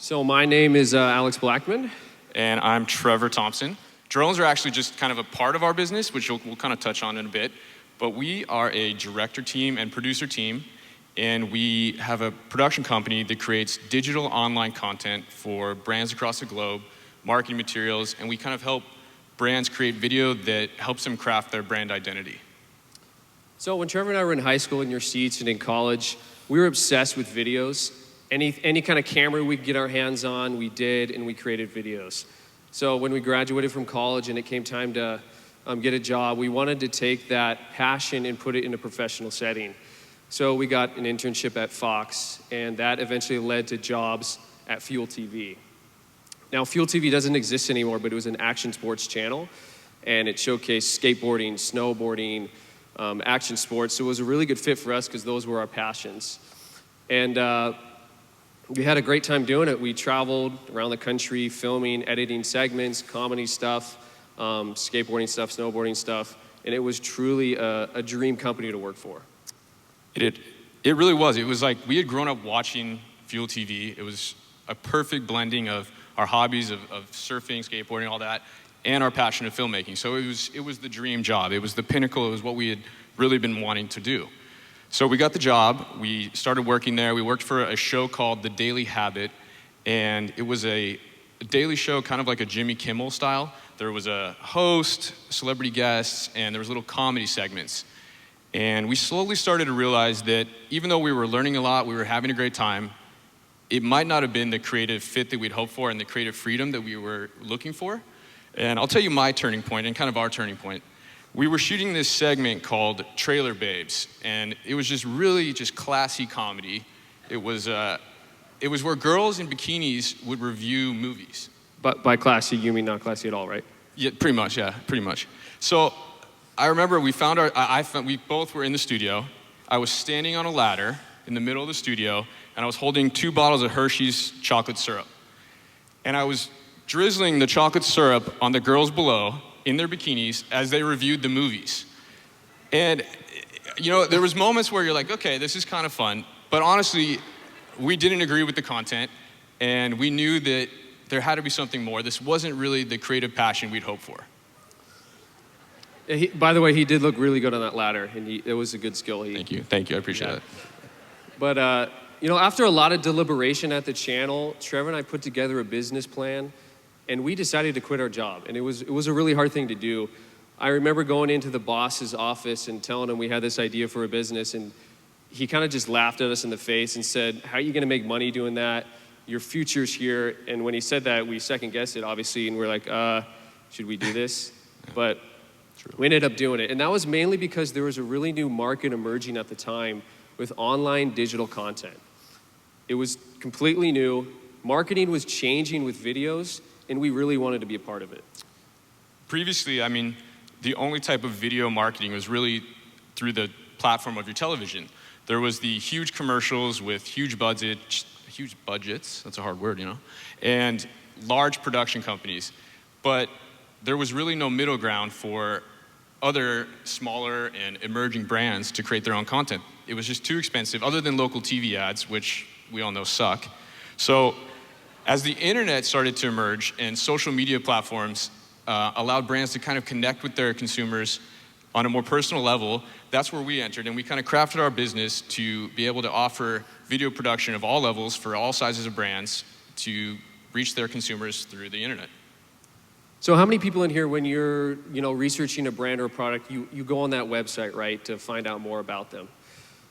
So my name is Alex Blackmon. And I'm Trevor Thompson. Drones are actually just kind of a part of our business, which we'll kind of touch on in a bit. But we are a director team and producer team, and we have a production company that creates digital online content for brands across the globe, marketing materials, and we kind of help brands create video that helps them craft their brand identity. So when Trevor and I were in high school in your seats and in college, we were obsessed with videos. Any kind of camera we could get our hands on, we did, and we created videos. So when we graduated from college and it came time to get a job, we wanted to take that passion and put it in a professional setting. So we got an internship at Fox, and that eventually led to jobs at Fuel TV. Now, Fuel TV doesn't exist anymore, but it was an action sports channel, and it showcased skateboarding, snowboarding, action sports. So it was a really good fit for us because those were our passions. And we had a great time doing it. We traveled around the country, filming, editing segments, comedy stuff, skateboarding stuff, snowboarding stuff, and it was truly a dream company to work for. It really was. It was like we had grown up watching Fuel TV. It was a perfect blending of our hobbies of surfing, skateboarding, all that, and our passion of filmmaking. So it was the dream job. It was the pinnacle. It was what we had really been wanting to do. So we got the job, we started working there. We worked for a show called The Daily Habit, and it was a daily show kind of like a Jimmy Kimmel style. There was a host, celebrity guests, and there was little comedy segments. And we slowly started to realize that even though we were learning a lot, we were having a great time, it might not have been the creative fit that we'd hoped for and the creative freedom that we were looking for. And I'll tell you my turning point and kind of our turning point. We were shooting this segment called Trailer Babes, and it was just really just classy comedy. It was where girls in bikinis would review movies. But by classy, you mean not classy at all, right? Yeah, pretty much. So I remember we both were in the studio. I was standing on a ladder in the middle of the studio, and I was holding 2 bottles of Hershey's chocolate syrup. And I was drizzling the chocolate syrup on the girls below in their bikinis as they reviewed the movies. And, you know, there was moments where you're like, okay, this is kind of fun. But honestly, we didn't agree with the content, and we knew that there had to be something more. This wasn't really the creative passion we'd hoped for. By the way, he did look really good on that ladder, and it was a good skill. Thank you, I appreciate it. But, after a lot of deliberation at the channel, Trevor and I put together a business plan, and we decided to quit our job. And it was a really hard thing to do. I remember going into the boss's office and telling him we had this idea for a business, and he kind of just laughed at us in the face and said, how are you gonna make money doing that? Your future's here. And when he said that, we second guessed it, obviously, and we're like, should we do this? But we ended up doing it. And that was mainly because there was a really new market emerging at the time with online digital content. It was completely new. Marketing was changing with videos, and we really wanted to be a part of it. Previously, the only type of video marketing was really through the platform of your television. There was the huge commercials with huge budgets, that's a hard word, you know, and large production companies. But there was really no middle ground for other smaller and emerging brands to create their own content. It was just too expensive, other than local TV ads, which we all know suck. So as the internet started to emerge and social media platforms allowed brands to kind of connect with their consumers on a more personal level, that's where we entered, and we kind of crafted our business to be able to offer video production of all levels for all sizes of brands to reach their consumers through the internet. So how many people in here, when you're researching a brand or a product, you go on that website, right, to find out more about them?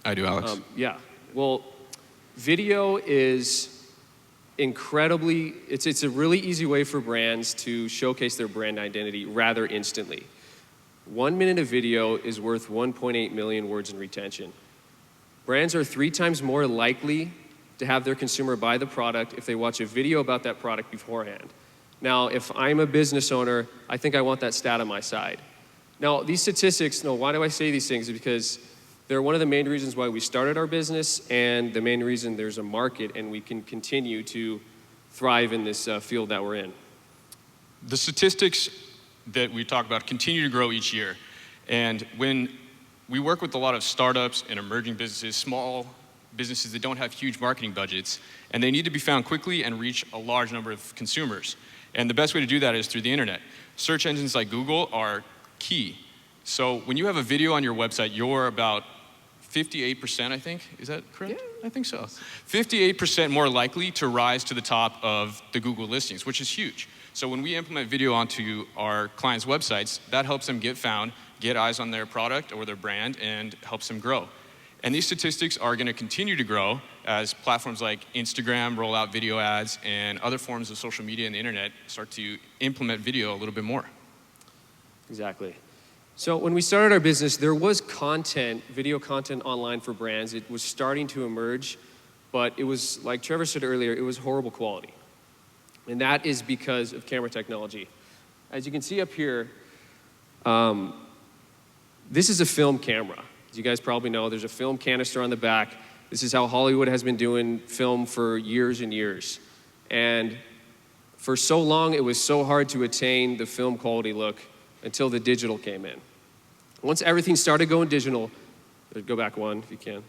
I do, Alex. Yeah. Well, video is incredibly, it's a really easy way for brands to showcase their brand identity rather instantly. 1 minute of video is worth 1.8 million words in retention. Brands are 3 times more likely to have their consumer buy the product if they watch a video about that product beforehand. Now, if I'm a business owner, I think I want that stat on my side. Now, these statistics, why do I say these things? Because they're one of the main reasons why we started our business, and the main reason there's a market and we can continue to thrive in this field that we're in. The statistics that we talk about continue to grow each year. And when we work with a lot of startups and emerging businesses, small businesses that don't have huge marketing budgets, and they need to be found quickly and reach a large number of consumers. And the best way to do that is through the internet. Search engines like Google are key. So when you have a video on your website, you're about 58%, I think. Is that correct? Yeah. I think so. 58% more likely to rise to the top of the Google listings, which is huge. So when we implement video onto our clients' websites, that helps them get found, get eyes on their product or their brand, and helps them grow. And these statistics are going to continue to grow as platforms like Instagram roll out video ads and other forms of social media and the internet start to implement video a little bit more. Exactly. So when we started our business, there was content, video content online for brands. It was starting to emerge, but it was, like Trevor said earlier, it was horrible quality. And that is because of camera technology. As you can see up here, this is a film camera. As you guys probably know, there's a film canister on the back. This is how Hollywood has been doing film for years and years. And for so long, it was so hard to attain the film quality look until the digital came in. Once everything started going digital, go back one if you can.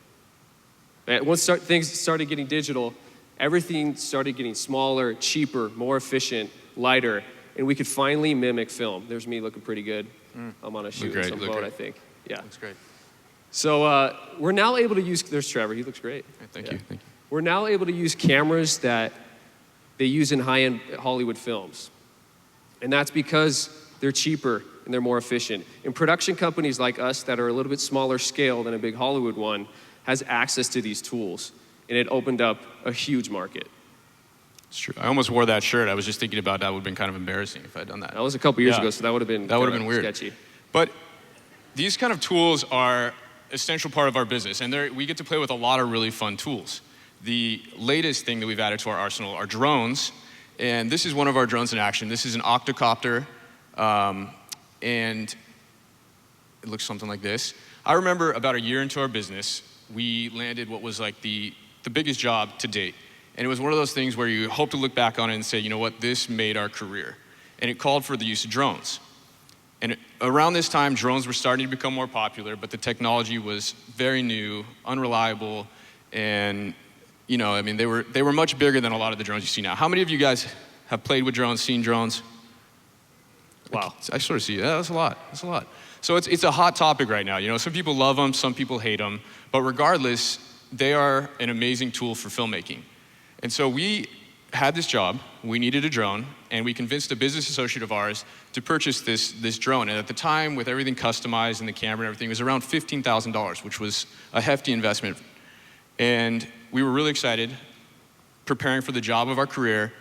Once things started getting digital, everything started getting smaller, cheaper, more efficient, lighter, and we could finally mimic film. There's me looking pretty good. I'm on a shoot in some boat, I think. Yeah. Looks great. So we're now able to use, there's Trevor, he looks great. Thank you. We're now able to use cameras that they use in high-end Hollywood films. And that's because they're cheaper and they're more efficient. And production companies like us that are a little bit smaller scale than a big Hollywood one has access to these tools. And it opened up a huge market. It's true. I almost wore that shirt. I was just thinking about that would have been kind of embarrassing if I'd done that. That was a couple years ago, so that would have been weird. Sketchy. But these kind of tools are essential part of our business, and we get to play with a lot of really fun tools. The latest thing that we've added to our arsenal are drones, and this is one of our drones in action. This is an octocopter, and it looks something like this. I remember about a year into our business, we landed what was like the biggest job to date. And it was one of those things where you hope to look back on it and say, you know what, this made our career. And it called for the use of drones. And around this time, drones were starting to become more popular, but the technology was very new, unreliable, and I mean, they were much bigger than a lot of the drones you see now. How many of you guys have played with drones, seen drones? Wow. I sort of see it. Yeah, that's a lot. That's a lot. So it's a hot topic right now. Some people love them, some people hate them, but regardless, they are an amazing tool for filmmaking. And so we had this job, we needed a drone, and we convinced a business associate of ours to purchase this drone. And at the time, with everything customized and the camera and everything, it was around $15,000, which was a hefty investment. And we were really excited, preparing for the job of our career,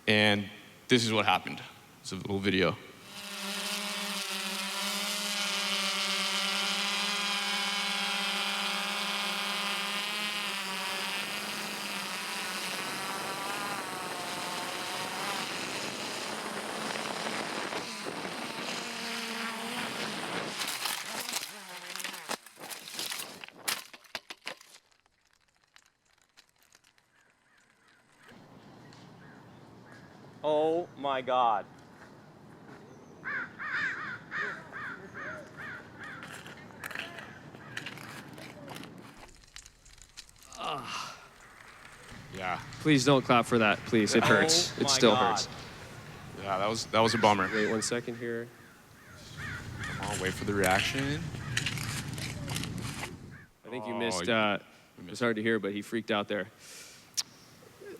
and this is what happened. It's a little video. Oh my God. Yeah. Please don't clap for that, please. It hurts. Oh It still God. hurts. Yeah, that was a bummer. Wait 1 second here. Come on, wait for the reaction. I think you missed, it was hard to hear, but he freaked out there.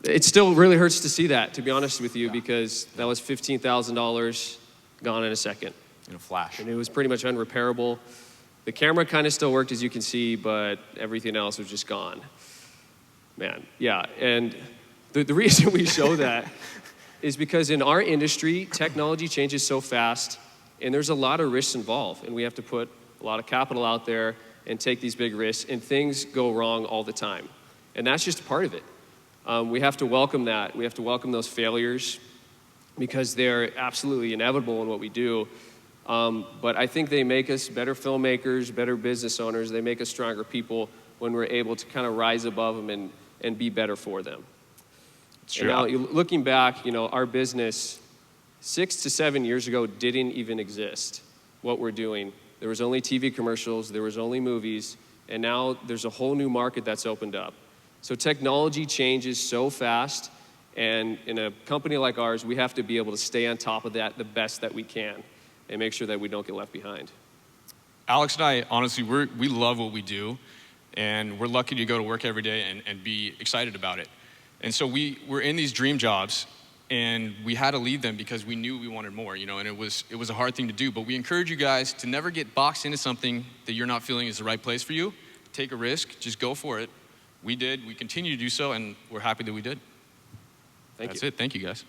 It still really hurts to see that, to be honest with you, because that was $15,000 gone in a second. In a flash. And it was pretty much unrepairable. The camera kind of still worked, as you can see, but everything else was just gone. Man, yeah. And the reason we show that is because in our industry, technology changes so fast, and there's a lot of risks involved, and we have to put a lot of capital out there and take these big risks, and things go wrong all the time. And that's just part of it. We have to welcome that. We have to welcome those failures because they're absolutely inevitable in what we do. But I think they make us better filmmakers, better business owners. They make us stronger people when we're able to kind of rise above them and be better for them. Sure. And now, looking back, our business 6 to 7 years ago didn't even exist, what we're doing. There was only TV commercials, there was only movies, and now there's a whole new market that's opened up. So technology changes so fast, and in a company like ours, we have to be able to stay on top of that the best that we can and make sure that we don't get left behind. Alex and I, honestly, we love what we do, and we're lucky to go to work every day and be excited about it. And so we're in these dream jobs, and we had to leave them because we knew we wanted more, and it was a hard thing to do. But we encourage you guys to never get boxed into something that you're not feeling is the right place for you. Take a risk, just go for it. We did, we continue to do so, and we're happy that we did. Thank you. That's it, thank you guys.